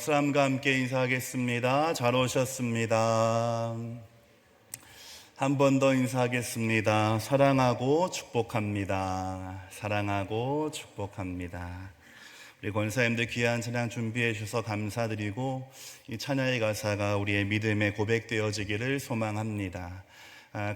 박수함과 함께 인사하겠습니다. 잘 오셨습니다. 한 번 더 인사하겠습니다. 사랑하고 축복합니다. 사랑하고 축복합니다. 우리 권사님들 귀한 찬양 준비해 주셔서 감사드리고, 이 찬양의 가사가 우리의 믿음에 고백되어지기를 소망합니다.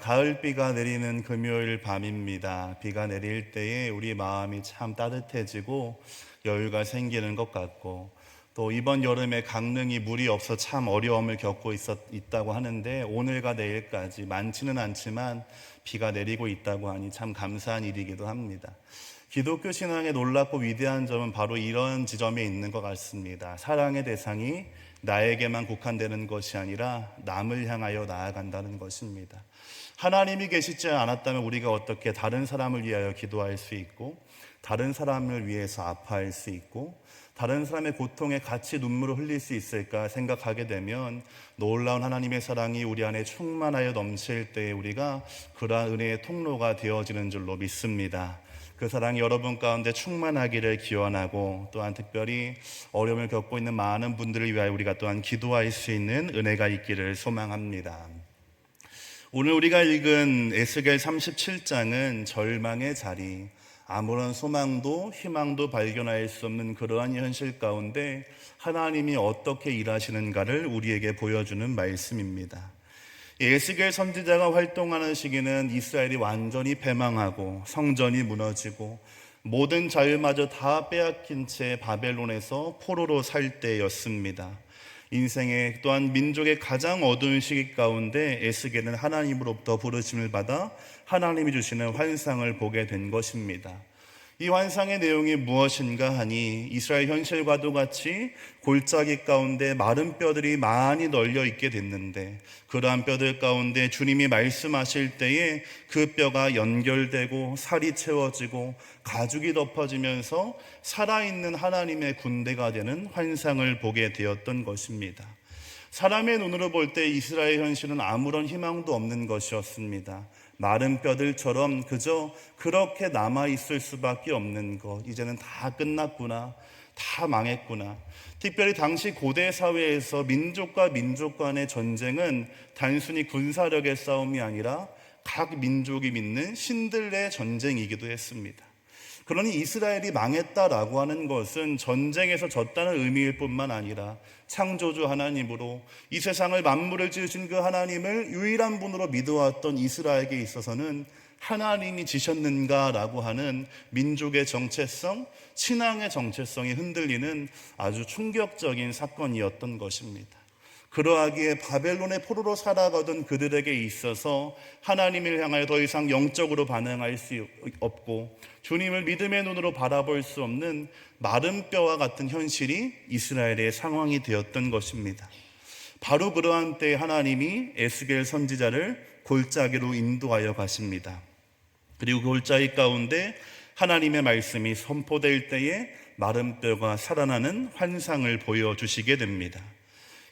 가을비가 내리는 금요일 밤입니다. 비가 내릴 때에 우리 마음이 참 따뜻해지고 여유가 생기는 것 같고, 또 이번 여름에 강릉이 물이 없어 참 어려움을 겪고 있다고 하는데, 오늘과 내일까지 많지는 않지만 비가 내리고 있다고 하니 참 감사한 일이기도 합니다. 기독교 신앙의 놀랍고 위대한 점은 바로 이런 지점에 있는 것 같습니다. 사랑의 대상이 나에게만 국한되는 것이 아니라 남을 향하여 나아간다는 것입니다. 하나님이 계시지 않았다면 우리가 어떻게 다른 사람을 위하여 기도할 수 있고, 다른 사람을 위해서 아파할 수 있고, 다른 사람의 고통에 같이 눈물을 흘릴 수 있을까 생각하게 되면, 놀라운 하나님의 사랑이 우리 안에 충만하여 넘칠 때 우리가 그러한 은혜의 통로가 되어지는 줄로 믿습니다. 그 사랑이 여러분 가운데 충만하기를 기원하고, 또한 특별히 어려움을 겪고 있는 많은 분들을 위하여 우리가 또한 기도할 수 있는 은혜가 있기를 소망합니다. 오늘 우리가 읽은 에스겔 37장은 절망의 자리, 아무런 소망도 희망도 발견할 수 없는 그러한 현실 가운데 하나님이 어떻게 일하시는가를 우리에게 보여주는 말씀입니다. 에스겔 선지자가 활동하는 시기는 이스라엘이 완전히 패망하고 성전이 무너지고 모든 자유마저 다 빼앗긴 채 바벨론에서 포로로 살 때였습니다. 인생의 또한 민족의 가장 어두운 시기 가운데 에스겔은 하나님으로부터 부르심을 받아 하나님이 주시는 환상을 보게 된 것입니다. 이 환상의 내용이 무엇인가 하니, 이스라엘 현실과도 같이 골짜기 가운데 마른 뼈들이 많이 널려 있게 됐는데, 그러한 뼈들 가운데 주님이 말씀하실 때에 그 뼈가 연결되고 살이 채워지고 가죽이 덮어지면서 살아있는 하나님의 군대가 되는 환상을 보게 되었던 것입니다. 사람의 눈으로 볼 때 이스라엘 현실은 아무런 희망도 없는 것이었습니다. 마른 뼈들처럼 그저 그렇게 남아있을 수밖에 없는 것, 이제는 다 끝났구나, 다 망했구나. 특별히 당시 고대 사회에서 민족과 민족 간의 전쟁은 단순히 군사력의 싸움이 아니라 각 민족이 믿는 신들의 전쟁이기도 했습니다. 그러니 이스라엘이 망했다라고 하는 것은 전쟁에서 졌다는 의미일 뿐만 아니라 창조주 하나님으로 이 세상을 만물을 지으신 그 하나님을 유일한 분으로 믿어왔던 이스라엘에게 있어서는 하나님이 지셨는가라고 하는 민족의 정체성, 신앙의 정체성이 흔들리는 아주 충격적인 사건이었던 것입니다. 그러하기에 바벨론의 포로로 살아가던 그들에게 있어서 하나님을 향하여 더 이상 영적으로 반응할 수 없고 주님을 믿음의 눈으로 바라볼 수 없는 마른 뼈와 같은 현실이 이스라엘의 상황이 되었던 것입니다. 바로 그러한 때에 하나님이 에스겔 선지자를 골짜기로 인도하여 가십니다. 그리고 골짜기 가운데 하나님의 말씀이 선포될 때에 마른 뼈가 살아나는 환상을 보여주시게 됩니다.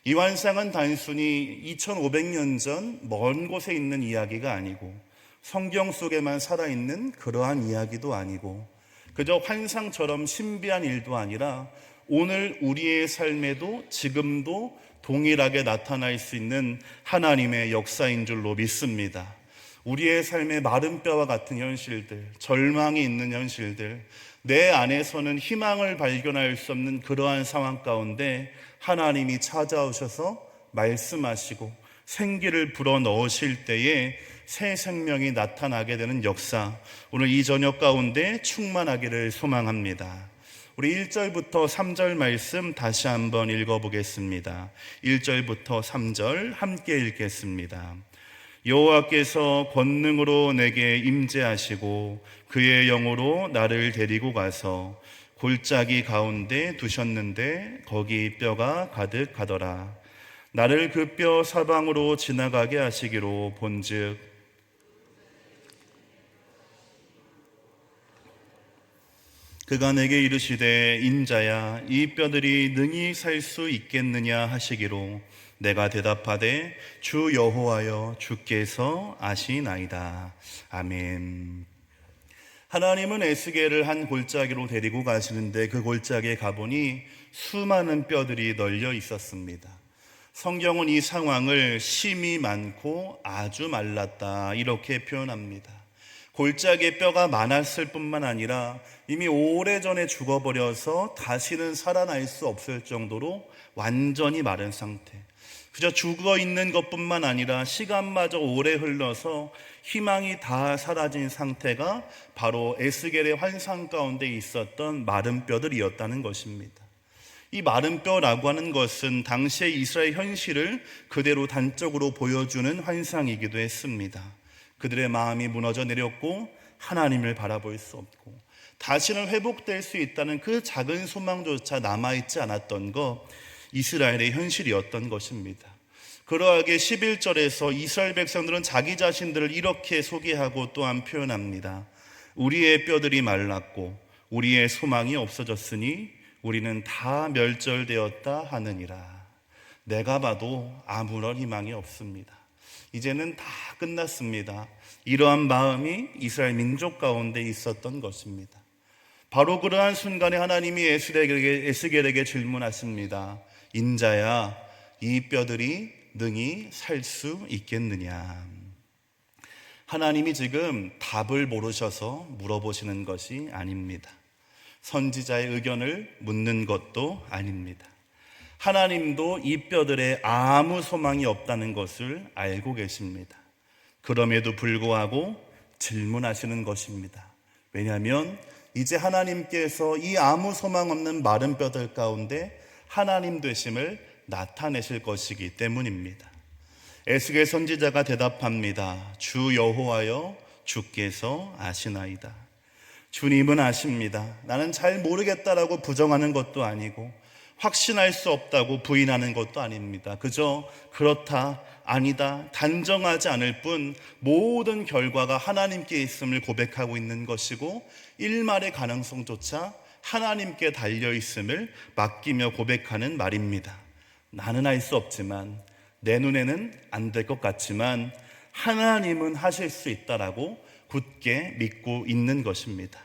이 환상은 단순히 2500년 전 먼 곳에 있는 이야기가 아니고 성경 속에만 살아있는 그러한 이야기도 아니고 그저 환상처럼 신비한 일도 아니라 오늘 우리의 삶에도 지금도 동일하게 나타날 수 있는 하나님의 역사인 줄로 믿습니다. 우리의 삶의 마른 뼈와 같은 현실들, 절망이 있는 현실들, 내 안에서는 희망을 발견할 수 없는 그러한 상황 가운데 하나님이 찾아오셔서 말씀하시고 생기를 불어넣으실 때에 새 생명이 나타나게 되는 역사, 오늘 이 저녁 가운데 충만하기를 소망합니다. 우리 1절부터 3절 말씀 다시 한번 읽어보겠습니다. 1절부터 3절 함께 읽겠습니다. 여호와께서 권능으로 내게 임재하시고 그의 영으로 나를 데리고 가서 골짜기 가운데 두셨는데 거기 뼈가 가득하더라. 나를 그 뼈 사방으로 지나가게 하시기로 본즉 그가 내게 이르시되 인자야 이 뼈들이 능히 살 수 있겠느냐 하시기로 내가 대답하되 주 여호와여 주께서 아시나이다. 아멘. 하나님은 에스겔을 한 골짜기로 데리고 가시는데 그 골짜기에 가보니 수많은 뼈들이 널려 있었습니다. 성경은 이 상황을 심이 많고 아주 말랐다 이렇게 표현합니다. 골짜기에 뼈가 많았을 뿐만 아니라 이미 오래전에 죽어버려서 다시는 살아날 수 없을 정도로 완전히 마른 상태. 그저 죽어 있는 것뿐만 아니라 시간마저 오래 흘러서 희망이 다 사라진 상태가 바로 에스겔의 환상 가운데 있었던 마른 뼈들이었다는 것입니다. 이 마른 뼈라고 하는 것은 당시의 이스라엘 현실을 그대로 단적으로 보여주는 환상이기도 했습니다. 그들의 마음이 무너져 내렸고 하나님을 바라볼 수 없고 다시는 회복될 수 있다는 그 작은 소망조차 남아있지 않았던 것, 이스라엘의 현실이었던 것입니다. 그러하게 11절에서 이스라엘 백성들은 자기 자신들을 이렇게 소개하고 또한 표현합니다. 우리의 뼈들이 말랐고 우리의 소망이 없어졌으니 우리는 다 멸절되었다 하느니라. 내가 봐도 아무런 희망이 없습니다. 이제는 다 끝났습니다. 이러한 마음이 이스라엘 민족 가운데 있었던 것입니다. 바로 그러한 순간에 하나님이 에스겔에게 질문하십니다. 인자야, 이 뼈들이 능히 살 수 있겠느냐? 하나님이 지금 답을 모르셔서 물어보시는 것이 아닙니다. 선지자의 의견을 묻는 것도 아닙니다. 하나님도 이 뼈들에 아무 소망이 없다는 것을 알고 계십니다. 그럼에도 불구하고 질문하시는 것입니다. 왜냐하면 이제 하나님께서 이 아무 소망 없는 마른 뼈들 가운데 하나님 되심을 나타내실 것이기 때문입니다. 에스겔 선지자가 대답합니다. 주 여호와여, 주께서 아시나이다. 주님은 아십니다. 나는 잘 모르겠다라고 부정하는 것도 아니고 확신할 수 없다고 부인하는 것도 아닙니다. 그저 그렇다, 아니다, 단정하지 않을 뿐 모든 결과가 하나님께 있음을 고백하고 있는 것이고 일말의 가능성조차 하나님께 달려있음을 맡기며 고백하는 말입니다. 나는 알 수 없지만, 내 눈에는 안 될 것 같지만 하나님은 하실 수 있다라고 굳게 믿고 있는 것입니다.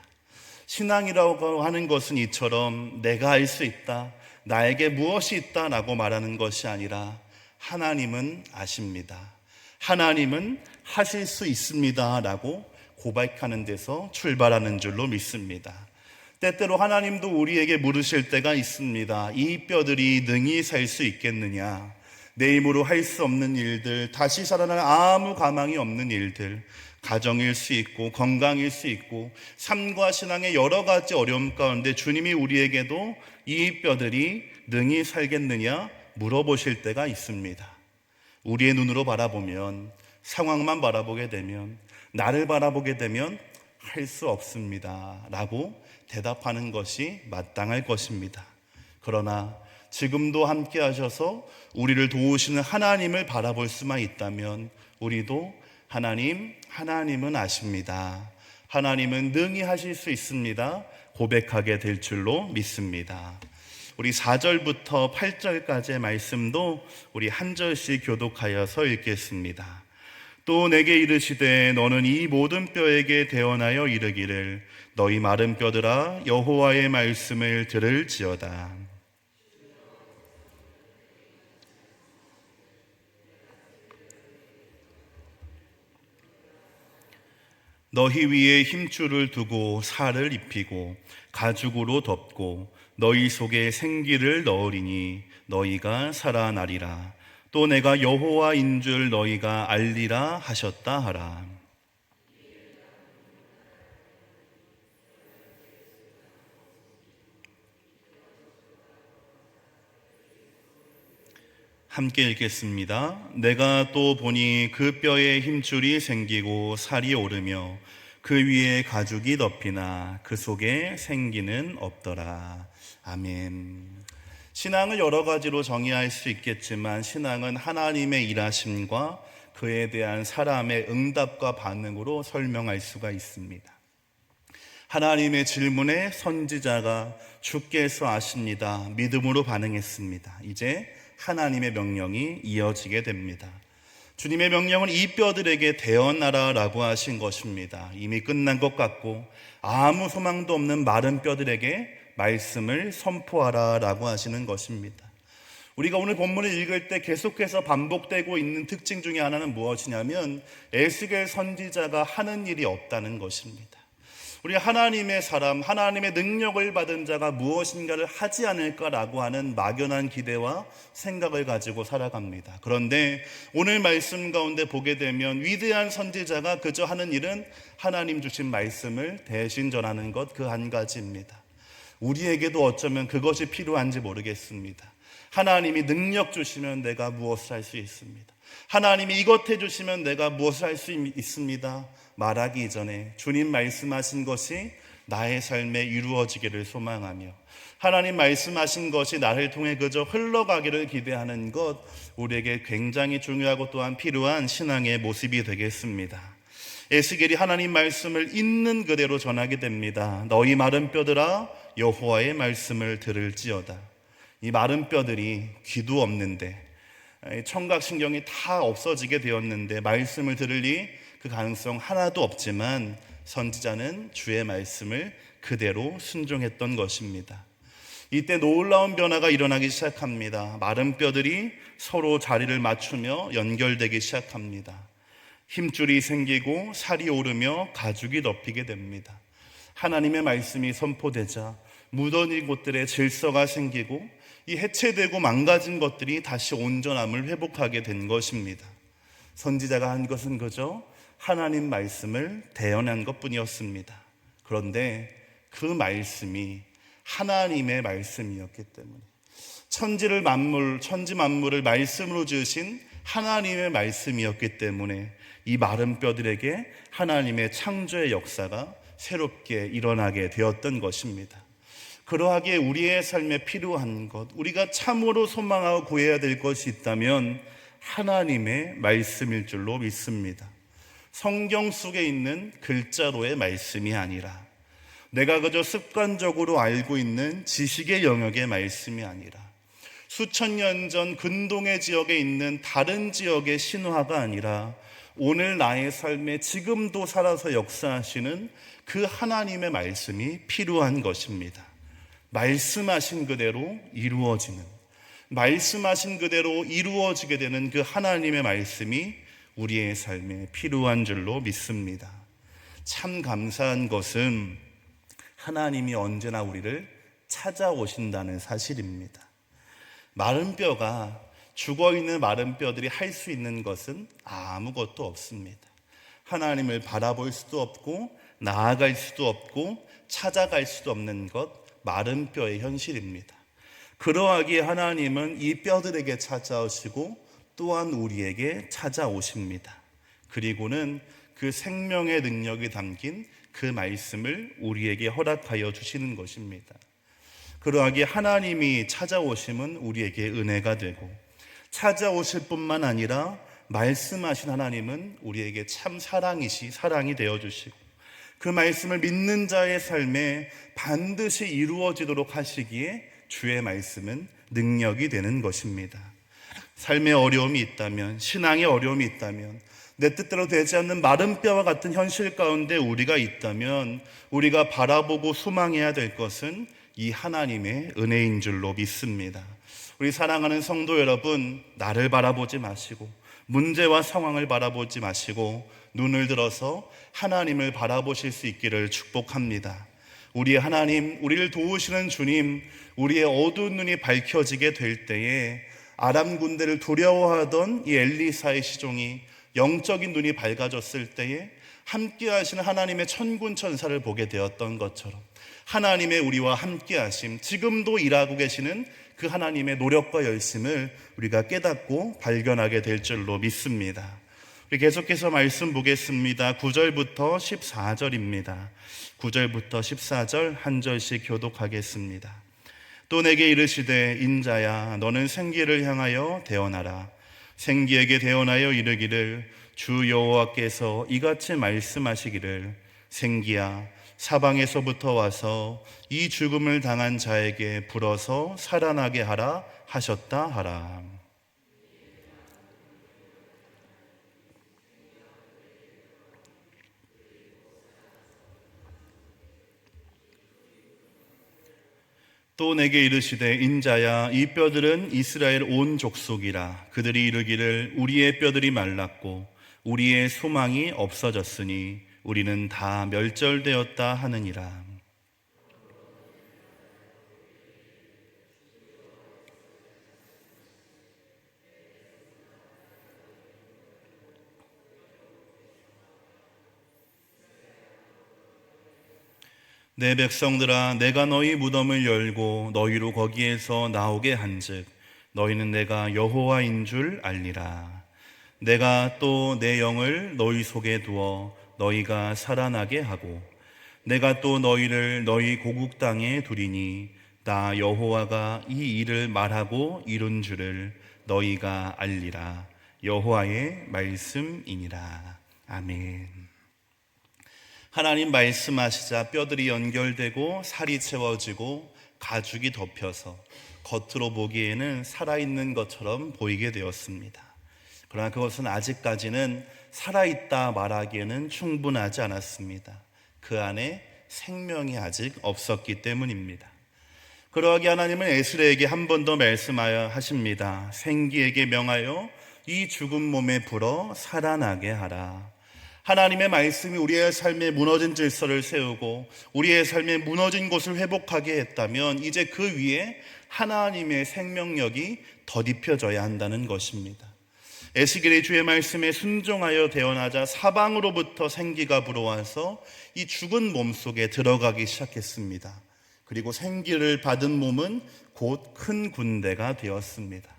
신앙이라고 하는 것은 이처럼 내가 알 수 있다, 나에게 무엇이 있다라고 말하는 것이 아니라 하나님은 아십니다. 하나님은 하실 수 있습니다 라고 고백하는 데서 출발하는 줄로 믿습니다. 때때로 하나님도 우리에게 물으실 때가 있습니다. 이 뼈들이 능히 살 수 있겠느냐? 내 힘으로 할 수 없는 일들, 다시 살아날 아무 가망이 없는 일들, 가정일 수 있고 건강일 수 있고 삶과 신앙의 여러 가지 어려움 가운데 주님이 우리에게도 이 뼈들이 능히 살겠느냐 물어보실 때가 있습니다. 우리의 눈으로 바라보면, 상황만 바라보게 되면, 나를 바라보게 되면 할 수 없습니다 라고 대답하는 것이 마땅할 것입니다. 그러나 지금도 함께 하셔서 우리를 도우시는 하나님을 바라볼 수만 있다면 우리도 하나님은 아십니다, 하나님은 능히 하실 수 있습니다 고백하게 될 줄로 믿습니다. 우리 4절부터 8절까지의 말씀도 우리 한 절씩 교독하여서 읽겠습니다. 또 내게 이르시되 너는 이 모든 뼈에게 대언하여 이르기를 너희 마른 뼈들아 여호와의 말씀을 들을지어다. 너희 위에 힘줄을 두고 살을 입히고 가죽으로 덮고 너희 속에 생기를 넣으리니 너희가 살아나리라. 또 내가 여호와인 줄 너희가 알리라 하셨다 하라. 함께 읽겠습니다. 내가 또 보니 그 뼈에 힘줄이 생기고 살이 오르며 그 위에 가죽이 덮이나 그 속에 생기는 없더라. 아멘. 신앙을 여러 가지로 정의할 수 있겠지만 신앙은 하나님의 일하심과 그에 대한 사람의 응답과 반응으로 설명할 수가 있습니다. 하나님의 질문에 선지자가 주께서 아십니다 믿음으로 반응했습니다. 이제 하나님의 명령이 이어지게 됩니다. 주님의 명령은 이 뼈들에게 대언하라라고 하신 것입니다. 이미 끝난 것 같고 아무 소망도 없는 마른 뼈들에게 말씀을 선포하라라고 하시는 것입니다. 우리가 오늘 본문을 읽을 때 계속해서 반복되고 있는 특징 중에 하나는 무엇이냐면 에스겔 선지자가 하는 일이 없다는 것입니다. 우리 하나님의 사람, 하나님의 능력을 받은 자가 무엇인가를 하지 않을까라고 하는 막연한 기대와 생각을 가지고 살아갑니다. 그런데 오늘 말씀 가운데 보게 되면 위대한 선지자가 그저 하는 일은 하나님 주신 말씀을 대신 전하는 것 그 한 가지입니다. 우리에게도 어쩌면 그것이 필요한지 모르겠습니다. 하나님이 능력 주시면 내가 무엇을 할 수 있습니다. 하나님이 이것 해주시면 내가 무엇을 할 수 있습니다. 말하기 이전에 주님 말씀하신 것이 나의 삶에 이루어지기를 소망하며 하나님 말씀하신 것이 나를 통해 그저 흘러가기를 기대하는 것, 우리에게 굉장히 중요하고 또한 필요한 신앙의 모습이 되겠습니다. 에스겔이 하나님 말씀을 있는 그대로 전하게 됩니다. 너희 마른 뼈들아 여호와의 말씀을 들을지어다. 이 마른 뼈들이 귀도 없는데 청각신경이 다 없어지게 되었는데 말씀을 들으리 그 가능성 하나도 없지만 선지자는 주의 말씀을 그대로 순종했던 것입니다. 이때 놀라운 변화가 일어나기 시작합니다. 마른 뼈들이 서로 자리를 맞추며 연결되기 시작합니다. 힘줄이 생기고 살이 오르며 가죽이 덮이게 됩니다. 하나님의 말씀이 선포되자 무너진 곳들에 질서가 생기고 이 해체되고 망가진 것들이 다시 온전함을 회복하게 된 것입니다. 선지자가 한 것은 그저 하나님 말씀을 대언한 것뿐이었습니다. 그런데 그 말씀이 하나님의 말씀이었기 때문에 천지 만물을 말씀으로 지으신 하나님의 말씀이었기 때문에 이 마른 뼈들에게 하나님의 창조의 역사가 새롭게 일어나게 되었던 것입니다. 그러하기에 우리의 삶에 필요한 것, 우리가 참으로 소망하고 구해야 될 것이 있다면 하나님의 말씀일 줄로 믿습니다. 성경 속에 있는 글자로의 말씀이 아니라 내가 그저 습관적으로 알고 있는 지식의 영역의 말씀이 아니라 수천 년 전 근동의 지역에 있는 다른 지역의 신화가 아니라 오늘 나의 삶에 지금도 살아서 역사하시는 그 하나님의 말씀이 필요한 것입니다. 말씀하신 그대로 이루어지는, 말씀하신 그대로 이루어지게 되는 그 하나님의 말씀이 우리의 삶에 필요한 줄로 믿습니다. 참 감사한 것은 하나님이 언제나 우리를 찾아오신다는 사실입니다. 마른 뼈가, 죽어있는 마른 뼈들이 할 수 있는 것은 아무것도 없습니다. 하나님을 바라볼 수도 없고 나아갈 수도 없고 찾아갈 수도 없는 것, 마른 뼈의 현실입니다. 그러하기에 하나님은 이 뼈들에게 찾아오시고 또한 우리에게 찾아오십니다. 그리고는 그 생명의 능력이 담긴 그 말씀을 우리에게 허락하여 주시는 것입니다. 그러하기에 하나님이 찾아오심은 우리에게 은혜가 되고 찾아오실 뿐만 아니라 말씀하신 하나님은 우리에게 참 사랑이 되어주시고 그 말씀을 믿는 자의 삶에 반드시 이루어지도록 하시기에 주의 말씀은 능력이 되는 것입니다. 삶의 어려움이 있다면, 신앙의 어려움이 있다면, 내 뜻대로 되지 않는 마른 뼈와 같은 현실 가운데 우리가 있다면 우리가 바라보고 소망해야 될 것은 이 하나님의 은혜인 줄로 믿습니다. 우리 사랑하는 성도 여러분, 나를 바라보지 마시고 문제와 상황을 바라보지 마시고 눈을 들어서 하나님을 바라보실 수 있기를 축복합니다. 우리의 하나님, 우리를 도우시는 주님, 우리의 어두운 눈이 밝혀지게 될 때에 아람 군대를 두려워하던 이 엘리사의 시종이 영적인 눈이 밝아졌을 때에 함께 하시는 하나님의 천군 천사를 보게 되었던 것처럼 하나님의 우리와 함께 하심, 지금도 일하고 계시는 그 하나님의 노력과 열심을 우리가 깨닫고 발견하게 될 줄로 믿습니다. 우리 계속해서 말씀 보겠습니다. 9절부터 14절입니다. 9절부터 14절 한 절씩 교독하겠습니다. 또 내게 이르시되 인자야 너는 생기를 향하여 대언하라. 생기에게 대언하여 이르기를 주 여호와께서 이같이 말씀하시기를 생기야 사방에서부터 와서 이 죽음을 당한 자에게 불어서 살아나게 하라 하셨다 하라. 또 내게 이르시되 인자야 이 뼈들은 이스라엘 온 족속이라. 그들이 이르기를 우리의 뼈들이 말랐고 우리의 소망이 없어졌으니 우리는 다 멸절되었다 하느니라. 내 백성들아 내가 너희 무덤을 열고 너희로 거기에서 나오게 한즉 너희는 내가 여호와인 줄 알리라. 내가 또 내 영을 너희 속에 두어 너희가 살아나게 하고 내가 또 너희를 너희 고국 땅에 두리니 나 여호와가 이 일을 말하고 이룬 줄을 너희가 알리라. 여호와의 말씀이니라. 아멘. 하나님 말씀하시자 뼈들이 연결되고 살이 채워지고 가죽이 덮여서 겉으로 보기에는 살아있는 것처럼 보이게 되었습니다. 그러나 그것은 아직까지는 살아있다 말하기에는 충분하지 않았습니다. 그 안에 생명이 아직 없었기 때문입니다. 그러하게 하나님은 에스라에게 한 번 더 말씀하여 하십니다. 생기에게 명하여 이 죽은 몸에 불어 살아나게 하라. 하나님의 말씀이 우리의 삶에 무너진 질서를 세우고 우리의 삶에 무너진 곳을 회복하게 했다면 이제 그 위에 하나님의 생명력이 덧입혀져야 한다는 것입니다. 에스겔이 주의 말씀에 순종하여 대언하자 사방으로부터 생기가 불어와서 이 죽은 몸 속에 들어가기 시작했습니다. 그리고 생기를 받은 몸은 곧 큰 군대가 되었습니다.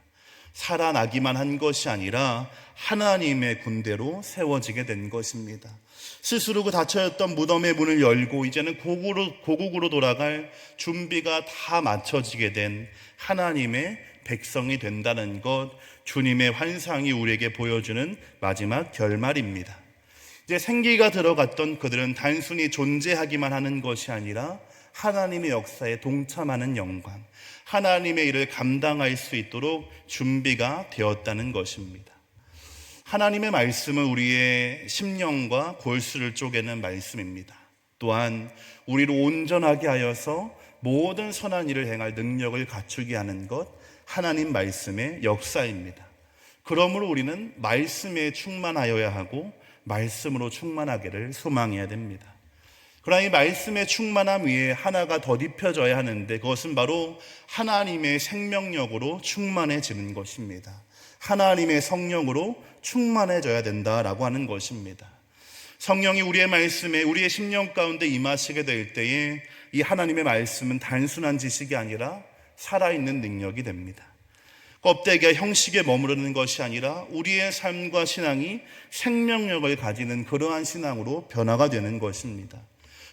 살아나기만 한 것이 아니라 하나님의 군대로 세워지게 된 것입니다. 스스로 그 닫혀있던 무덤의 문을 열고 이제는 고국으로 돌아갈 준비가 다 마쳐지게 된 하나님의 백성이 된다는 것, 주님의 환상이 우리에게 보여주는 마지막 결말입니다. 이제 생기가 들어갔던 그들은 단순히 존재하기만 하는 것이 아니라 하나님의 역사에 동참하는 영광, 하나님의 일을 감당할 수 있도록 준비가 되었다는 것입니다. 하나님의 말씀은 우리의 심령과 골수를 쪼개는 말씀입니다. 또한 우리를 온전하게 하여서 모든 선한 일을 행할 능력을 갖추게 하는 것, 하나님 말씀의 역사입니다. 그러므로 우리는 말씀에 충만하여야 하고 말씀으로 충만하기를 소망해야 됩니다. 그러나 이 말씀의 충만함 위에 하나가 덧입혀져야 하는데 그것은 바로 하나님의 생명력으로 충만해지는 것입니다. 하나님의 성령으로 충만해져야 된다라고 하는 것입니다. 성령이 우리의 말씀에 우리의 심령 가운데 임하시게 될 때에 이 하나님의 말씀은 단순한 지식이 아니라 살아있는 능력이 됩니다. 껍데기와 형식에 머무르는 것이 아니라 우리의 삶과 신앙이 생명력을 가지는 그러한 신앙으로 변화가 되는 것입니다.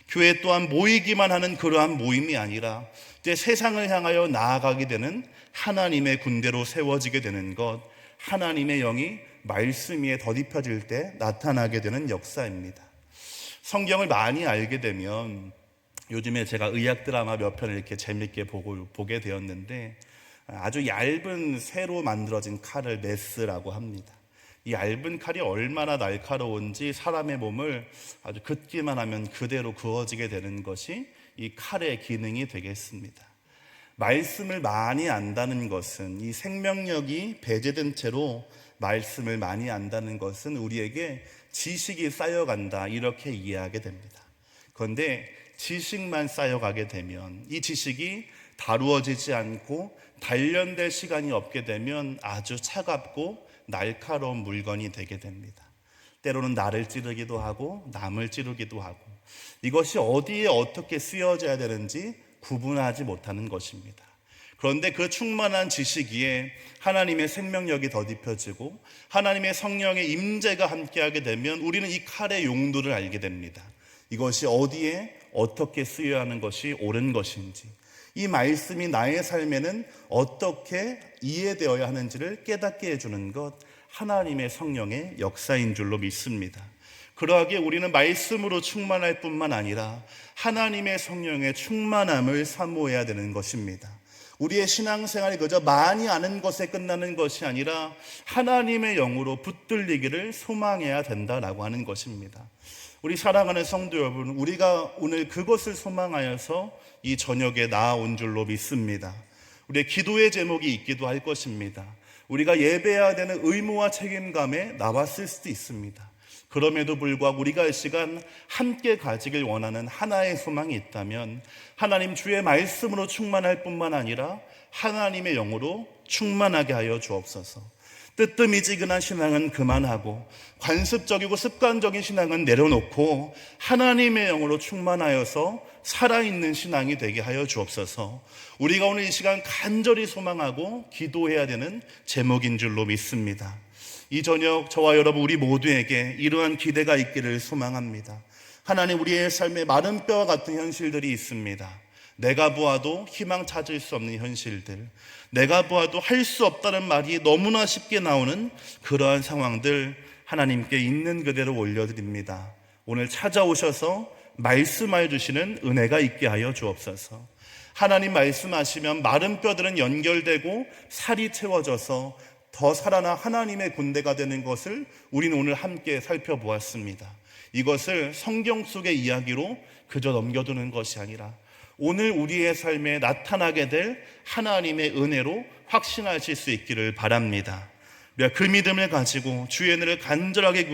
교회 또한 모이기만 하는 그러한 모임이 아니라 이제 세상을 향하여 나아가게 되는 하나님의 군대로 세워지게 되는 것, 하나님의 영이 말씀 위에 덧입혀질 때 나타나게 되는 역사입니다. 성경을 많이 알게 되면 요즘에 제가 의학 드라마 몇 편을 이렇게 재밌게 보게 되었는데 아주 얇은 새로 만들어진 칼을 메스라고 합니다. 이 얇은 칼이 얼마나 날카로운지 사람의 몸을 아주 긋기만 하면 그대로 구워지게 되는 것이 이 칼의 기능이 되겠습니다. 말씀을 많이 안다는 것은 이 생명력이 배제된 채로 말씀을 많이 안다는 것은 우리에게 지식이 쌓여간다 이렇게 이해하게 됩니다. 그런데 지식만 쌓여가게 되면 이 지식이 다루어지지 않고 단련될 시간이 없게 되면 아주 차갑고 날카로운 물건이 되게 됩니다. 때로는 나를 찌르기도 하고 남을 찌르기도 하고 이것이 어디에 어떻게 쓰여져야 되는지 구분하지 못하는 것입니다. 그런데 그 충만한 지식 위에 하나님의 생명력이 덧입혀지고 하나님의 성령의 임재가 함께하게 되면 우리는 이 칼의 용도를 알게 됩니다. 이것이 어디에 어떻게 쓰여야 하는 것이 옳은 것인지, 이 말씀이 나의 삶에는 어떻게 이해되어야 하는지를 깨닫게 해주는 것, 하나님의 성령의 역사인 줄로 믿습니다. 그러하기에 우리는 말씀으로 충만할 뿐만 아니라 하나님의 성령의 충만함을 사모해야 되는 것입니다. 우리의 신앙생활이 그저 많이 아는 것에 끝나는 것이 아니라 하나님의 영으로 붙들리기를 소망해야 된다라고 하는 것입니다. 우리 사랑하는 성도 여러분, 우리가 오늘 그것을 소망하여서 이 저녁에 나아온 줄로 믿습니다. 우리의 기도의 제목이 있기도 할 것입니다. 우리가 예배해야 되는 의무와 책임감에 나왔을 수도 있습니다. 그럼에도 불구하고 우리가 이 시간 함께 가지길 원하는 하나의 소망이 있다면 하나님 주의 말씀으로 충만할 뿐만 아니라 하나님의 영으로 충만하게 하여 주옵소서. 뜨뜻미지근한 신앙은 그만하고 관습적이고 습관적인 신앙은 내려놓고 하나님의 영으로 충만하여서 살아있는 신앙이 되게 하여 주옵소서. 우리가 오늘 이 시간 간절히 소망하고 기도해야 되는 제목인 줄로 믿습니다. 이 저녁 저와 여러분 우리 모두에게 이러한 기대가 있기를 소망합니다. 하나님, 우리의 삶에 마른 뼈와 같은 현실들이 있습니다. 내가 보아도 희망 찾을 수 없는 현실들, 내가 보아도 할 수 없다는 말이 너무나 쉽게 나오는 그러한 상황들 하나님께 있는 그대로 올려드립니다. 오늘 찾아오셔서 말씀해 주시는 은혜가 있게 하여 주옵소서. 하나님 말씀하시면 마른 뼈들은 연결되고 살이 채워져서 더 살아나 하나님의 군대가 되는 것을 우리는 오늘 함께 살펴보았습니다. 이것을 성경 속의 이야기로 그저 넘겨두는 것이 아니라 오늘 우리의 삶에 나타나게 될 하나님의 은혜로 확신하실 수 있기를 바랍니다. 우리가 그 믿음을 가지고 주의 은혜를 간절하게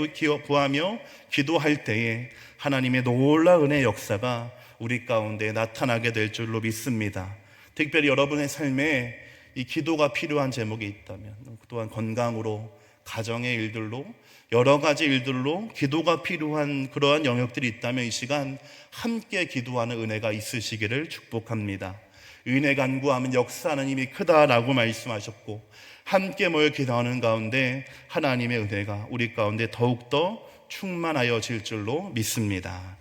구하며 기도할 때에 하나님의 놀라운 은혜의 역사가 우리 가운데 나타나게 될 줄로 믿습니다. 특별히 여러분의 삶에 이 기도가 필요한 제목이 있다면, 또한 건강으로, 가정의 일들로, 여러 가지 일들로 기도가 필요한 그러한 영역들이 있다면 이 시간 함께 기도하는 은혜가 있으시기를 축복합니다. 은혜 간구하면 역사는 이미 크다라고 말씀하셨고, 함께 모여 기도하는 가운데 하나님의 은혜가 우리 가운데 더욱더 충만하여질 줄로 믿습니다.